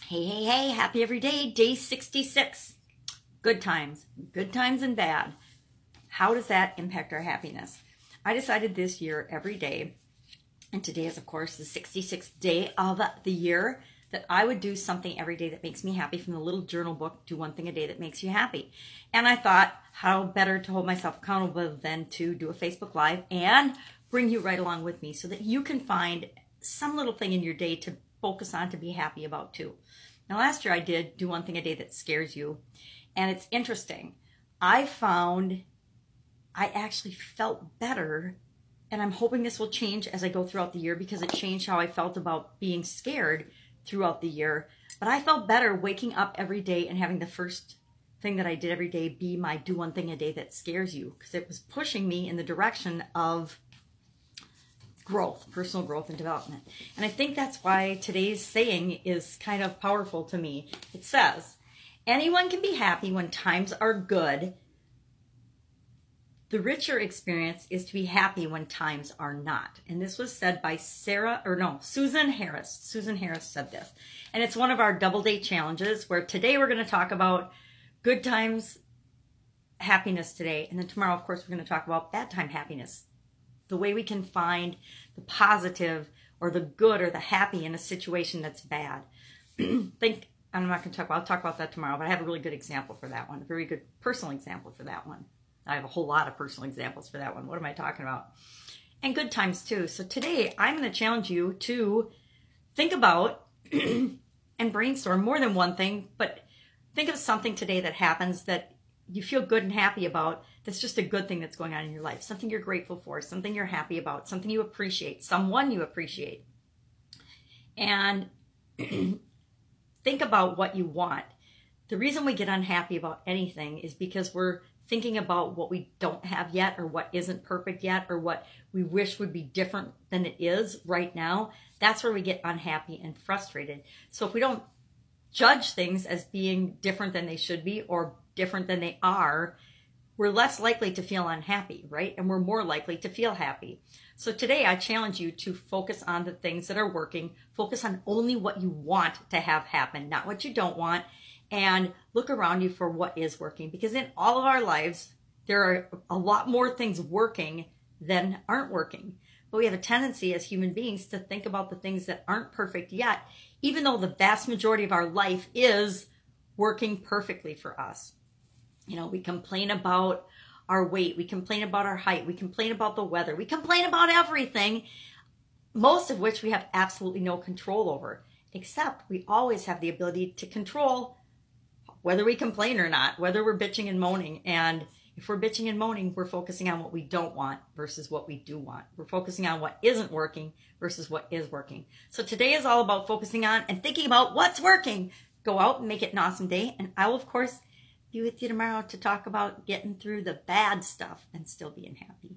Hey, happy every day, day 66. Good times and bad. How does that impact our happiness? I decided this year every day, and today is of course the 66th day of the year, that I would do something every day that makes me happy from the little journal book, Do One Thing a Day That Makes You Happy. And I thought, how better to hold myself accountable than to do a Facebook Live and bring you right along with me so that you can find some little thing in your day to focus on, to be happy about too. Now, last year I did Do One Thing a Day That Scares You. And it's interesting. I found I actually felt better, and I'm hoping this will change as I go throughout the year, because it changed how I felt about being scared throughout the year. But I felt better waking up every day and having the first thing that I did every day be my Do One Thing a Day That Scares You, because it was pushing me in the direction of growth, personal growth and development. And I think that's why today's saying is kind of powerful to me. It says, anyone can be happy when times are good. The richer experience is to be happy when times are not. And this was said by Susan Harris. Susan Harris said this. And it's one of our double day challenges, where today we're going to talk about good times happiness today. And then tomorrow, of course, we're going to talk about bad time happiness. The way we can find the positive or the good or the happy in a situation that's bad. I'm not going to talk about, I'll talk about that tomorrow, but I have a really good example for that one, a very good personal example for that one. I have a whole lot of personal examples for that one. What am I talking about? And good times too. So today I'm going to challenge you to think about and brainstorm more than one thing, but think of something today that happens that you feel good and happy about, that's just a good thing that's going on in your life, something you're grateful for, something you're happy about, something you appreciate, someone you appreciate. And think about what you want. The reason we get unhappy about anything is because we're thinking about what we don't have yet, or what isn't perfect yet, or what we wish would be different than it is right now. That's where we get unhappy and frustrated. So if we don't judge things as being different than they should be or different than they are, we're less likely to feel unhappy, right? And we're more likely to feel happy. So today I challenge you to focus on the things that are working, focus on only what you want to have happen, not what you don't want, and look around you for what is working. Because in all of our lives, there are a lot more things working than aren't working. But we have a tendency as human beings to think about the things that aren't perfect yet, even though the vast majority of our life is working perfectly for us. You know, we complain about our weight, we complain about our height, we complain about the weather, we complain about everything, most of which we have absolutely no control over, except we always have the ability to control whether we complain or not, whether we're bitching and moaning. And if we're bitching and moaning, we're focusing on what we don't want versus what we do want. We're focusing on what isn't working versus what is working. So today is all about focusing on and thinking about what's working. Go out and make it an awesome day. And I will, of course, be with you tomorrow to talk about getting through the bad stuff and still being happy.